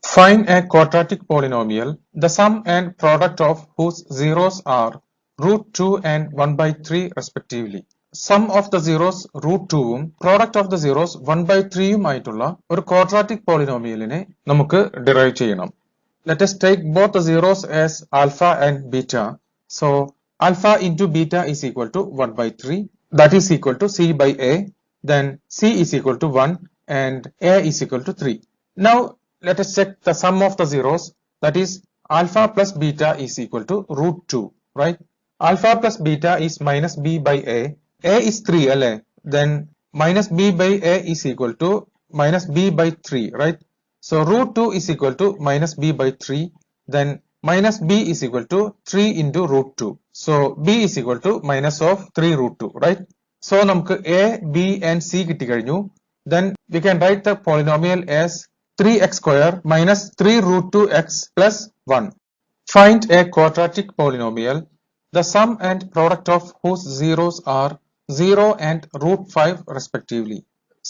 Find a quadratic polynomial, the sum and product of whose zeros are root 2 and 1 by 3 respectively. Sum of the zeros root 2-ഉം product of the zeros 1 by 3-യും ആയിട്ടുള്ള ഒരു quadratic polynomialനെ നമുക്ക് derive ചെയ്യണം. Let us take both the zeros as alpha and beta. So alpha into beta is equal to 1 by 3. That is equal to c by a. Then c is equal to 1 and a is equal to 3. Now let us check the sum of the zeros, that is alpha plus beta is equal to root 2, right? Alpha plus beta is minus b by a is 3, alle? Then minus b by a is equal to minus b by 3, right? So root 2 is equal to minus b by 3, then minus b is equal to 3 into root 2. So b is equal to minus of 3 root 2, right? So നമുക്ക് a, b and c കിട്ടി കഴിഞ്ഞു. Then we can write the polynomial as 3x square minus 3 root 2x plus 1. Find a quadratic polynomial, the sum and product of whose zeros are 0 and root 5 respectively.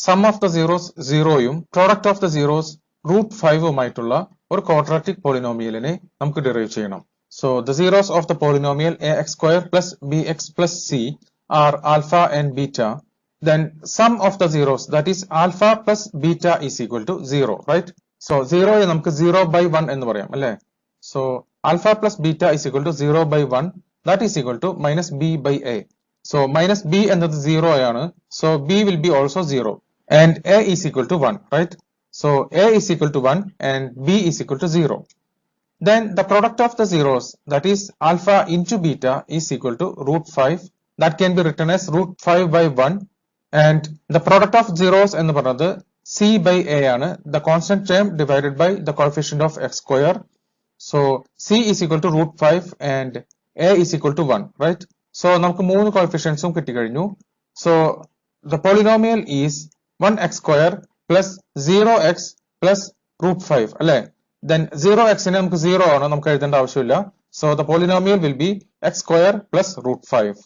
Sum of the zeros 0-യും product of the zeros root 5-ഉമായിട്ടുള്ള ഒരു quadratic polynomialനെ നമുക്ക് derive ചെയ്യണം. So the zeros of the polynomial ax square plus bx plus c are alpha and beta. Then sum of the zeros, that is alpha plus beta is equal to 0, right? So 0 നമുക്ക് 0 by 1 എന്ന് പറയാം, അല്ലേ? So alpha plus beta is equal to 0 by 1, that is equal to minus b by a. So minus b എന്നത് 0 ആണ്, so b will be also 0 and a is equal to 1, right? So a is equal to 1 and b is equal to 0. Then the product of the zeros, that is alpha into beta, is equal to root 5. That can be written as root 5 by 1. And the product of zeros എന്ന് പറയുന്നത് c by a ആണ്, the constant term divided by the coefficient of x square. So c is equal to root 5 and a is equal to 1, right? So നമുക്ക് മൂന്ന് coefficientsഉം കിട്ടി കഴിഞ്ഞു. So the polynomial is 1x square plus 0x plus root 5, അല്ലേ? Then 0x നെ നമുക്ക് 0 ആണ്, നമുക്ക് എഴുതേണ്ട ആവശ്യമില്ല. So the polynomial will be x square plus root 5.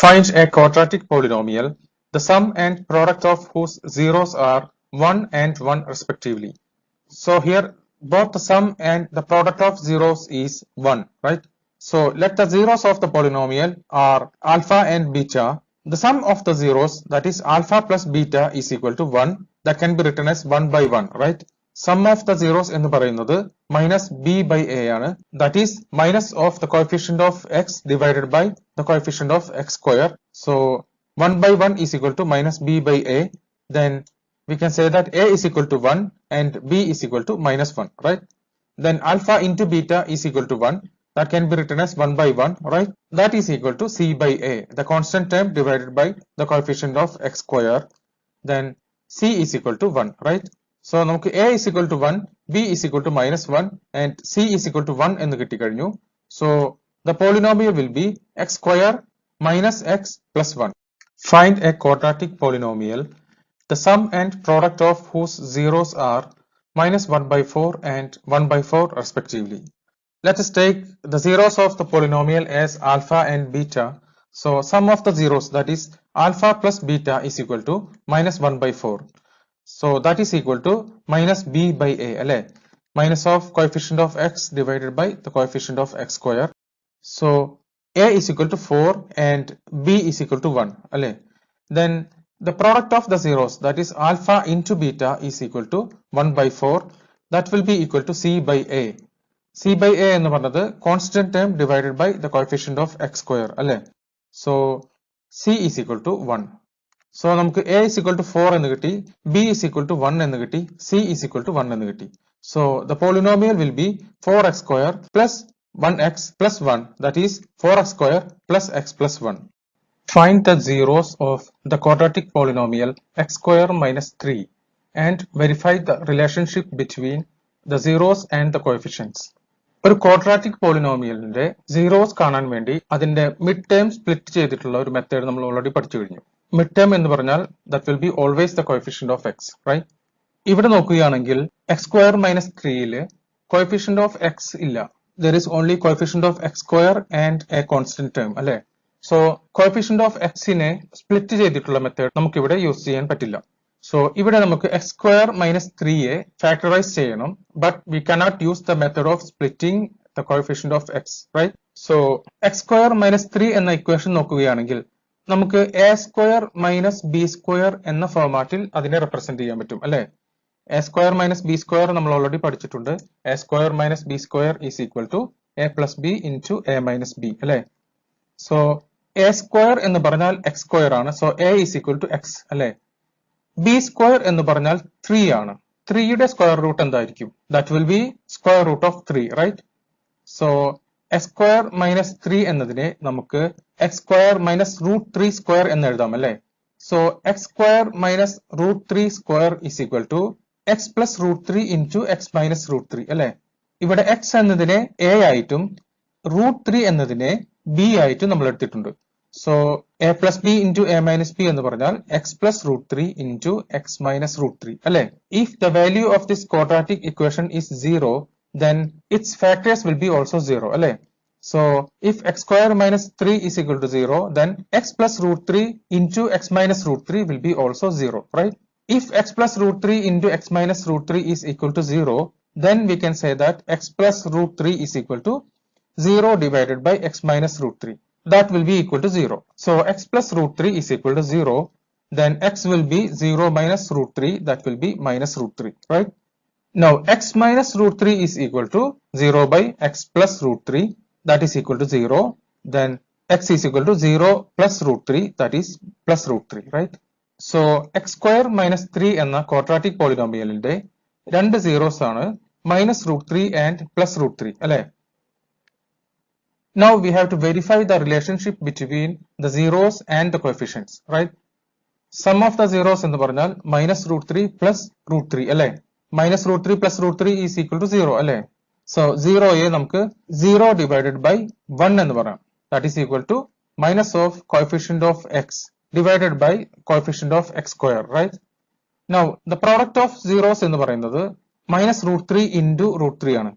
Find a quadratic polynomial, the sum and product of whose zeros are 1 and 1 respectively. So here both the sum and the product of zeros is 1, right? So let the zeros of the polynomial are alpha and beta. The sum of the zeros, that is alpha plus beta, is equal to 1. That can be written as 1 by 1, right? Sum of the zeros എന്ന് പറയുന്നത് minus b by a ആണ്, that is minus of the coefficient of x divided by the coefficient of x square. So 1 by 1 is equal to minus b by a. Then we can say that a is equal to 1 and b is equal to minus 1, right? Then alpha into beta is equal to 1. That can be written as 1 by 1, right? That is equal to c by a, the constant term divided by the coefficient of x square. Then c is equal to 1, right? So നമുക്ക് a is equal to 1, b is equal to minus 1 and c is equal to 1 എന്ന് കിട്ടി കഴിഞ്ഞു. So the polynomial will be x square minus x plus 1. Find a quadratic polynomial, the sum and product of whose zeros are minus 1 by 4 and 1 by 4 respectively. Let us take the zeros of the polynomial as alpha and beta. So sum of the zeros, that is alpha plus beta, is equal to minus 1 by 4. So that is equal to minus b by a, alle? Minus of coefficient of x divided by the coefficient of x square. So a is equal to 4 and b is equal to 1, alle? Then the product of the zeros, that is alpha into beta, is equal to 1 by 4. That will be equal to c by a. c by a എന്ന് പറഞ്ഞത് constant term divided by the coefficient of x square, alle? So c is equal to 1. So നമുക്ക് a is equal to 4 എന്ന് കിട്ടി, b is equal to 1 എന്ന് കിട്ടി, c is equal to 1 എന്ന് കിട്ടി. So the polynomial will be 4x square plus 1x plus 1, that is 4x square plus x plus 1. Find the zeros of the quadratic polynomial x square minus 3 and verify the relationship between the zeros and the coefficients. ഒരു quadratic polynomialന്റെ zeros കാണാൻ വേണ്ടി അതിന്റെ mid term split ചെയ്തിട്ടുള്ള ഒരു method നമ്മൾ already പഠിച്ചു കഴിഞ്ഞു. Mid term എന്ന് പറഞ്ഞാൽ that will be always the coefficient of x, right? ഇവിടെ നോക്കുകയാണെങ്കിൽ x square minus 3-ല് coefficient of x ഇല്ല. There is only coefficient of x square and a constant term, അല്ലേ? So coefficient of x നെ split ചെയ്തിട്ടുള്ള method നമുക്കിവിടെ use ചെയ്യാൻ പറ്റില്ല. So ഇവിടെ നമുക്ക് x square minus 3യെ factorize ചെയ്യണം, but we cannot use the method of splitting the coefficient of x, right? So x square minus 3 എന്ന equation നോക്കുകയാണെങ്കിൽ നമുക്ക് a square minus b square എന്ന ഫോർമാറ്റിൽ അതിനെ റെപ്രസെന്റ് ചെയ്യാൻ പറ്റും അല്ലേ? a square minus b square നമ്മൾ ഓൾറെഡി പഠിച്ചിട്ടുണ്ട്. a square minus b square is equal to a plus b into a minus b അല്ലേ? So a square എന്ന് പറഞ്ഞാൽ x square ആണ്. So a is equal to x അല്ലേ? b square എന്ന് പറഞ്ഞാൽ 3 ആണ്. 3 യുടെ സ്ക്വയർ റൂട്ട് എന്തായിരിക്കും? That will be square root of 3, right? So x square minus 3 എന്നതിനെ നമുക്ക് x square minus root 3 square എന്ന് എഴുതാം അല്ലേ? So x square minus root 3 square is equal to x plus root 3 into x minus root 3 അല്ലേ? ഇവിടെ x എന്നതിനെ a ആയിട്ടും root 3 എന്നതിനെ b ആയിട്ടും നമ്മൾ എടുത്തിട്ടുണ്ട്. So a plus b into a minus b എന്ന് പറഞ്ഞാൽ x plus root 3 into x minus root 3 അല്ലേ? If the value of this quadratic equation is 0, then its factors will be also 0 അല്ലേ? So if x square minus 3 is equal to 0, then x plus root 3 into x minus root 3 will be also 0, right? If x plus root 3 into x minus root 3 is equal to 0, then we can say that x plus root 3 is equal to 0 divided by x minus root 3. That will be equal to 0. So x plus root 3 is equal to 0. Then x will be 0 minus root 3. That will be minus root 3, right? Now x minus root 3 is equal to 0 by x plus root 3. That is equal to 0. Then x is equal to 0 plus root 3. That is plus root 3, right? So x square minus 3 എന്ന quadratic polynomialന്റെ രണ്ട് zeros ആണ് minus root 3 and plus root 3 അല്ലേ? Now we have to verify the relationship between the zeros and the coefficients, right? Sum of the zeros എന്ന് പറഞ്ഞാൽ minus root 3 plus root 3 അല്ലേ? Minus root 3 plus root 3 is equal to 0 അല്ലേ? So 0യെ നമുക്ക് 0 divided by 1 എന്ന് പറയാം. That is equal to minus of coefficient of x divided by coefficient of x square, right? Now the product of zeros എന്ന് പറയുന്നത് minus root 3 into root 3 ആണ്.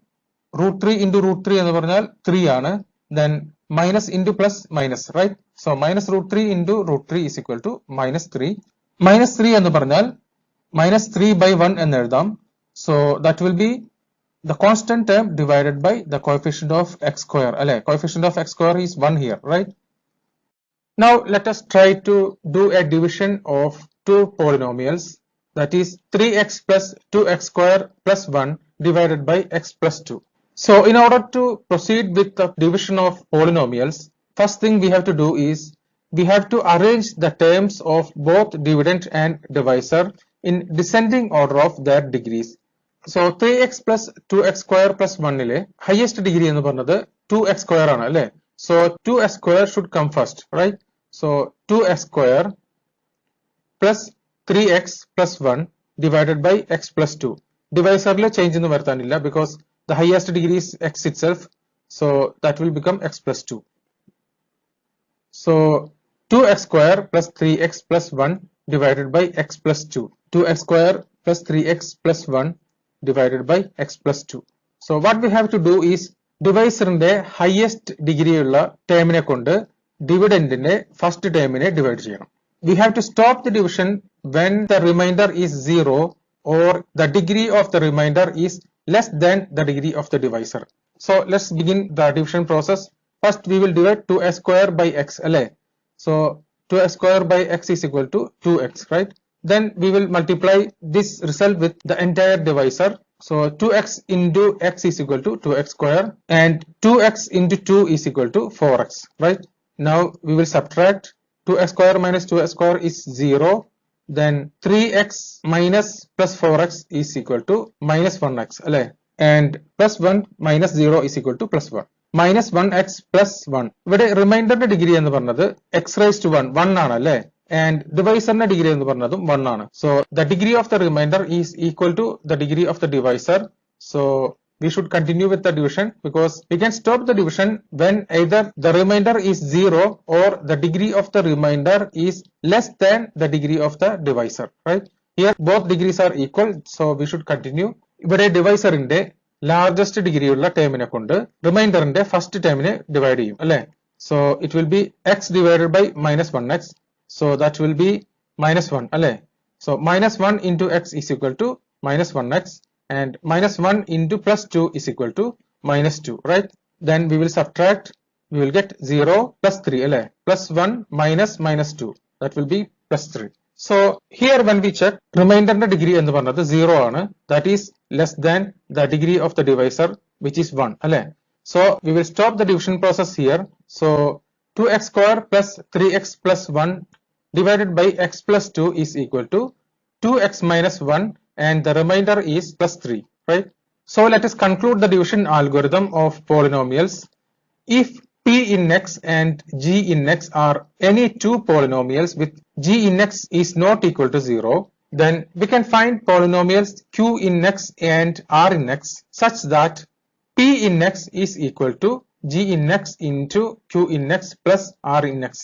Root 3 into root 3 എന്ന് പറഞ്ഞാൽ 3 ആണ്. Then minus into plus minus, right? So minus root 3 into root 3 is equal to minus 3. Minus 3 എന്ന് പറഞ്ഞാൽ minus 3 by 1 എന്ന് എഴുതാം. So that will be the constant term divided by the coefficient of x square അല്ലേ? Coefficient of x square is 1 here, right? Now let us try to do a division of two polynomials, that is 3x plus 2x square plus 1 divided by x plus 2. So in order to proceed with the division of polynomials, first thing we have to do is we have to arrange the terms of both dividend and divisor in descending order of their degrees. So 3x plus 2x square plus 1 ലെ highest degree എന്ന് പറഞ്ഞത് 2x square ആണ് അല്ലേ? So 2x square should come first, right? So 2x square plus 3x plus 1 divided by x plus 2. Divisor le change ഒന്നും വരുത്താനില്ല because the highest degree is x itself. So that will become x plus 2. So 2x square plus 3x plus 1 divided by x plus 2. 2x square plus 3x plus 1 divided by x plus 2. So what we have to do is divisorന്റെ highest degree ഉള്ള termനെ കൊണ്ട് dividendന്റെ first termനെ divide ചെയ്യണം. We have to stop the division when the remainder is 0 or the degree of the remainder is less than the degree of the divisor. So let's begin the division process. First we will divide 2x square by x അല്ലേ? So 2x square by x is equal to 2x, right? Then we will multiply this result with the entire divisor. So 2x into x is equal to 2x square and 2x into 2 is equal to 4x, right? Now we will subtract 2x square minus 2x square is 0. Then 3x minus plus 4x is equal to minus 1x അല്ലേ? And plus 1 minus 0 is equal to plus 1. Minus 1x plus 1. ഇവിടെ റിമൈൻഡറിന്റെ degree എന്ന് പറഞ്ഞത് x raised to 1 1 ആണ് അല്ലേ? And divisorന്റെ degree എന്ന് പറഞ്ഞതും 1 ആണ്. So the degree of the remainder is equal to the degree of the divisor. So we should continue with the division because we can stop the division when either the remainder is 0 or the degree of the remainder is less than the degree of the divisor, right? Here both degrees are equal, so we should continue. ഇവിടെ divisorന്റെ largest degree ഉള്ള termനെ കൊണ്ട് റിമൈൻഡറിന്റെ first termനെ divide ചെയ്യും അല്ലേ? So it will be x divided by minus 1x. So that will be minus 1 അല്ലേ? So minus 1 into x is equal to minus 1x, and minus 1 into plus 2 is equal to minus 2, right? Then we will subtract, we will get 0 plus 3, plus 1 minus minus 2, that will be plus 3. So here when we check, remainder degree എന്ന് പറഞ്ഞത് 0 ആണ്, that is less than the degree of the divisor, which is 1, അല്ലേ? So we will stop the division process here. So 2x square plus 3x plus 1 divided by x plus 2 is equal to 2x minus 1, and the remainder is plus 3, right? So let us conclude the division algorithm of polynomials. If p in x and g in x are any two polynomials with g in x is not equal to 0, then we can find polynomials q in x and r in x such that p in x is equal to g in x into q in x plus r in x.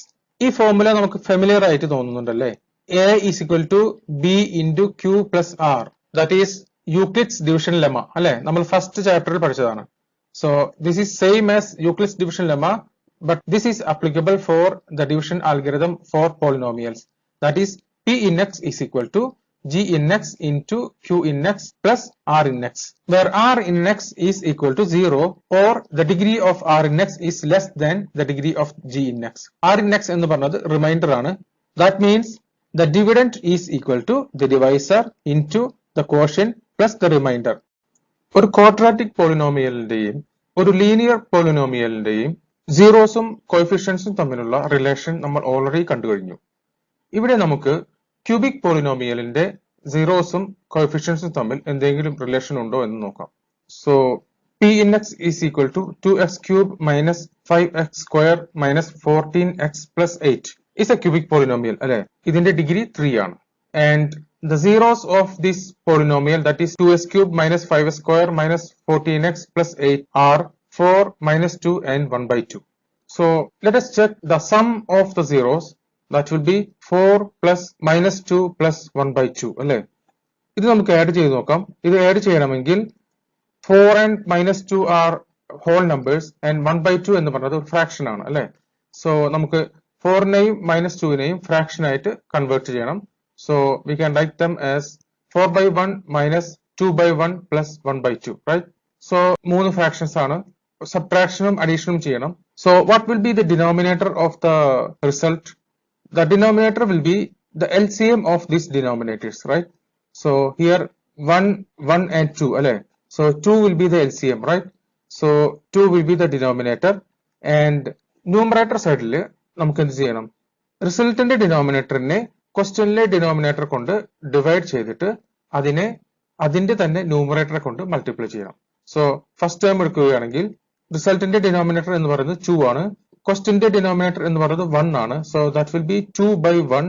ഈ formula നമുക്ക് familiar ആയിട്ട് തോന്നുന്നുണ്ടല്ലേ? a is equal to b into q plus r, that is Euclid's division lemma, അല്ലേ? നമ്മൾ first ചാപ്റ്ററിൽ പഠിച്ചതാണ്. So this is same as Euclid's division lemma, but this is applicable for the division algorithm for polynomials. That is p in x is equal to g in x into q in x plus r in x, where r in x is equal to 0 or the degree of r in x is less than the degree of g in x. r in x എന്ന് പറഞ്ഞത് reminder ആണ്. That means the dividend is equal to the divisor into the quotient plus the remainder. ഒരു quadratic പോളിനോമിയലിന്റെയും ഒരു linear പോളിനോമിയലിന്റെയും സീറോസും കോഎഫിഷ്യൻസും തമ്മിലുള്ള relation നമ്മൾ already കണ്ടു കഴിഞ്ഞു. ഇവിടെ നമുക്ക് ക്യൂബിക് പോളിനോമിയലിന്റെ സീറോസും കോഎഫിഷ്യൻസും തമ്മിൽ എന്തെങ്കിലും റിലേഷൻ ഉണ്ടോ എന്ന് നോക്കാം. So p in x is equal to 2x cube minus 5x square minus 14x plus 8 is a cubic polynomial, അല്ലെ? ഇതിന്റെ ഡിഗ്രി 3 ആണ്. And the zeros of this polynomial, that is 2x cube minus 5x square minus 14x plus 8, are 4, minus 2 and 1 by 2. So let us check the sum of the zeros. That will be 4 plus minus 2 plus 1 by 2, അല്ലേ? ഇത് നമുക്ക് add ചെയ്ത് നോക്കാം. ഇത് add ചെയ്യണമെങ്കിൽ 4 and minus 2 are whole numbers and 1 by 2 എന്ന് പറഞ്ഞത് ഒരു ഫ്രാക്ഷൻ ആണ്, അല്ലേ? സോ നമുക്ക് 4നെയും minus 2നെയും ഫ്രാക്ഷൻ ആയിട്ട് കൺവേർട്ട് ചെയ്യണം. So we can write them as 4 by 1 minus 2 by 1 plus 1 by 2, right? So മൂന്ന് fractions ആണ്. Subtractionും additionും ചെയ്യണം. So what will be the denominator of the result? The denominator will be the LCM of these denominators, right? So here 1, 1 and 2, അല്ലേ? So 2 will be the LCM, right? So 2 will be the denominator, and numerator sideൽ നമുക്ക് എന്ത് ചെയ്യണം? റിസൾട്ടിന്റെ ഡിനോമിനേറ്ററിനെ ക്വസ്റ്റ്യനിലെ denominator കൊണ്ട് divide ചെയ്തിട്ട് അതിന്റെ തന്നെ ന്യൂമറേറ്ററെ കൊണ്ട് multiply ചെയ്യണം. സോ ഫസ്റ്റ് ടേം എടുക്കുകയാണെങ്കിൽ റിസൾട്ടിന്റെ ഡിനോമിനേറ്റർ എന്ന് പറയുന്നത് 2 ആണ്, ക്വസ്റ്റ്യന്റെ ഡിനോമിനേറ്റർ എന്ന് പറയുന്നത് 1 ആണ്. So that will be 2 by 1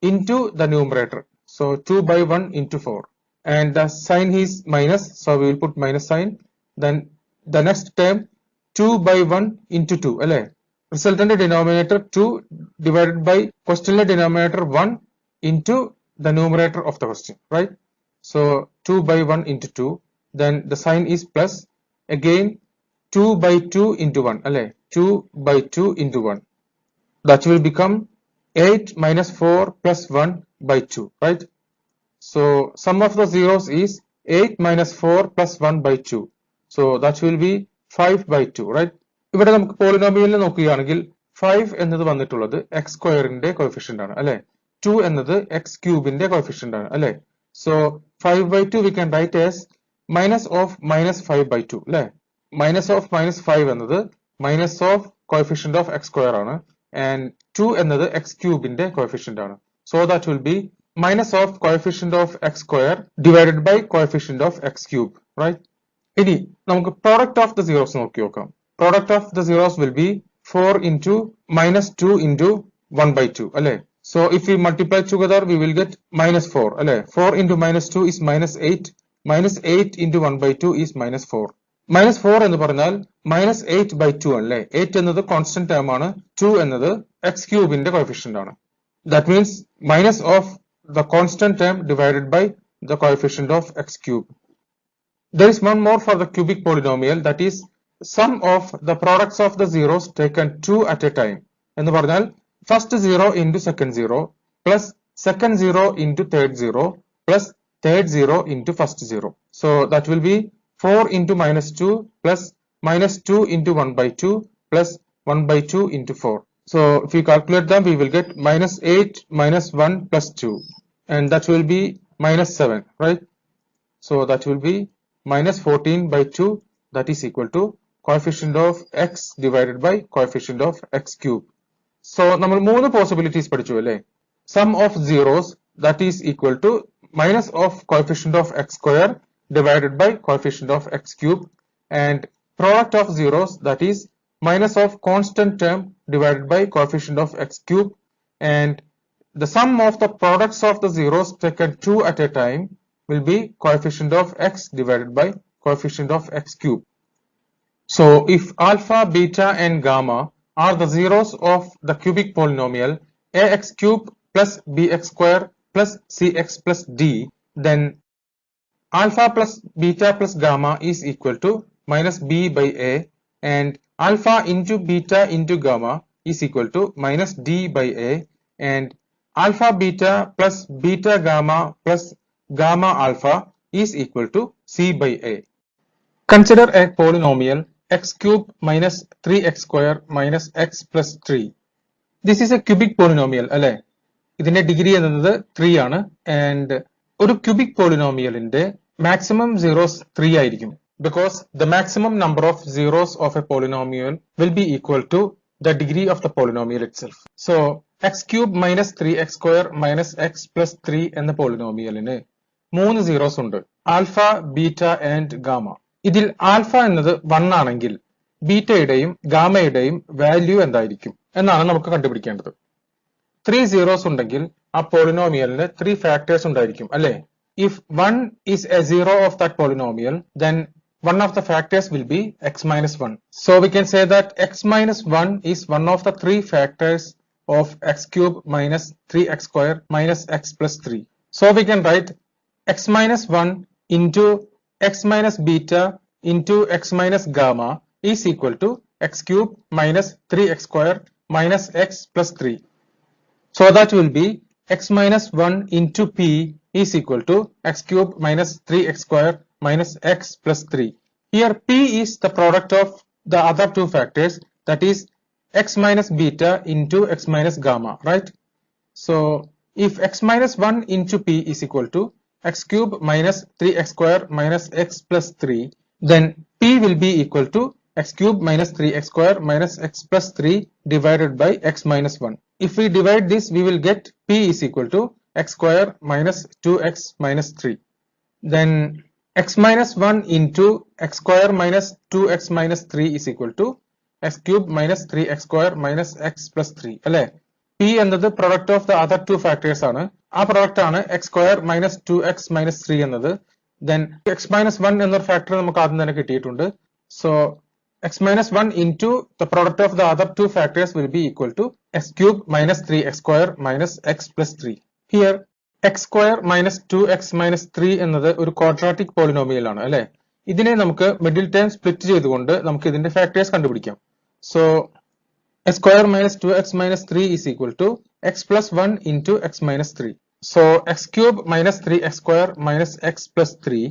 into the numerator. So 2 by 1 into 4, and the sign is minus, so we will put minus sign. Then the next term 2 by 1 into 2, അല്ലേ? റിസൾട്ടിന്റെ denominator 2 divided by ക്വസ്റ്റ്യനിലെ denominator 1 into the numerator of the question, right? So 2 by 1 into 2, then the sign is plus, again 2 by 2 into 1, അല്ലേ? 2 by 2 into 1, that will become 8 minus 4 plus 1 by 2, right? So sum of the zeros is 8 minus 4 plus 1 by 2, so that will be 5 by 2, right? ഇവിടെ നമുക്ക് പോളിനോമിയലിനെ നോക്കുകയാണെങ്കിൽ 5 എന്നത് വന്നിട്ടുള്ളത് x സ്ക്വയറിന്റെ coefficient ആണ്, അല്ലെ? 2 എന്നത് x ക്യൂബിന്റെ കോഎഫിഷ്യന്റ് ആണ്, അല്ലെ? So 5 by 2 we can write as minus of minus 5 by 2, അല്ലെ? minus of minus 5 എന്നത് minus of coefficient of x square ആണ്, and 2 എന്നത് x ക്യൂബിന്റെ കോഎഫിഷ്യന്റ് ആണ്. So that will be minus of coefficient of x square divided by coefficient of x cube, right? ഇനി നമുക്ക് product of the zeros നോക്കി നോക്കാം. Product of the zeros will be 4 into minus 2 into 1 by 2, അല്ലെ? So if we multiply together we will get minus 4, അല്ലെ? 4 into minus 2 is minus 8, minus 8 into 1 by 2 is minus 4. minus 4 എന്ന് പറഞ്ഞാൽ minus 8 by 2 അല്ലേ? 8 എന്നത് constant term ആണ്, 2 എന്നത് x ക്യൂബിന്റെ coefficient ആണ്. That means minus of the constant term divided by the coefficient of x cube. There is one more for the cubic polynomial, that is sum of the products of the zeros taken 2 at a time. എന്ന് പറഞ്ഞാൽ first 0 into second 0 plus second 0 into third 0 plus third 0 into first 0. So that will be 4 into minus 2 plus minus 2 into 1 by 2 plus 1 by 2 into 4. So if you calculate them, we will get minus 8 minus 1 plus 2, and that will be minus 7, right? So that will be minus 14 by 2, that is equal to coefficient of x divided by coefficient of x cube. So നമ്മൾ മൂന്ന് possibilities പഠിച്ചു അല്ലേ? Sum of zeros, that is equal to minus of coefficient of x square divided by coefficient of x cube, and product of zeros, that is minus of constant term divided by coefficient of x cube, and the sum of the products of the zeros taken two at a time will be coefficient of x divided by coefficient of x cube. So if alpha, beta and gamma are the zeros of the cubic polynomial ax cube plus bx square plus cx plus d, then alpha plus beta plus gamma is equal to minus b by a, and alpha into beta into gamma is equal to minus d by a, and alpha beta plus beta gamma plus gamma alpha is equal to c by a. Consider a polynomial x cube minus 3x square minus x plus 3. This is a cubic polynomial, അല്ലേ? ഇതിന്റെ degree എന്നത് 3 ആണ്, and ഒരു cubic polynomial ന്റെ maximum zeros 3 ആയിരിക്കും, because the maximum number of zeros of a polynomial will be equal to the degree of the polynomial itself. So x cube minus 3x square minus x plus 3 എന്ന polynomialന് 3 zeros ഉണ്ട്, alpha, beta and gamma. ഇതിൽ alpha എന്നത് 1 ആണെങ്കിൽ ബീറ്റയുടെയും ഗാമയുടെയും value എന്തായിരിക്കും എന്നാണ് നമുക്ക് കണ്ടുപിടിക്കേണ്ടത്. 3 zeros ഉണ്ടെങ്കിൽ ആ പോളിനോമിയലിന് 3 factors ഉണ്ടായിരിക്കും, അല്ലേ? If 1 is a zero of that polynomial, then one of the factors will be x minus 1. So we can say that x minus 1 is one of the 3 factors of x cube minus 3x square minus x plus 3. So we can write x minus 1 into x minus beta into x minus gamma is equal to x cube minus 3x square minus x plus 3. So that will be x minus 1 into p is equal to x cube minus 3x square minus x plus 3. Here p is the product of the other two factors, that is x minus beta into x minus gamma, right? So if x minus 1 into p is equal to x cube minus 3x square minus x plus 3, then p will be equal to x cube minus 3x square minus x plus 3 divided by x minus 1. If we divide this, we will get p is equal to x square minus 2x minus 3. Then x minus 1 into x square minus 2x minus 3 is equal to x cube minus 3x square minus x plus 3, അല്ലേ? p എന്നത് product of the other two factors ആണ്. ആ product ആണ് x square minus 2x minus 3 എന്നത്. Then x minus 1 എന്നൊരു factor നമുക്ക് ആദ്യം തന്നെ കിട്ടിയിട്ടുണ്ട്. So x minus 1 into the product of the other two factors will be equal to x cube minus 3x square minus x plus 3. Here x square minus 2x minus 3 എന്നത് ഒരു quadratic polynomial ആണ്, അല്ലേ? ഇതിനെ നമുക്ക് middle term split ചെയ്തുകൊണ്ട് നമുക്ക് ഇതിന്റെ factors കണ്ടുപിടിക്കാം. So x square minus 2x minus 3 is equal to x plus 1 into x minus 3. So x cube minus 3x square minus x plus 3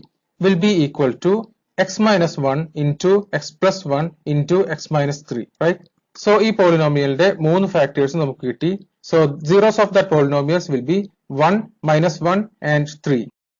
will be equal to x minus 1 into x plus 1 into x minus 3, right? So ഈ polynomialന്റെ 3 factors നമുക്ക് കിട്ടി. So zeros of that polynomials will be 1, minus 1 and 3.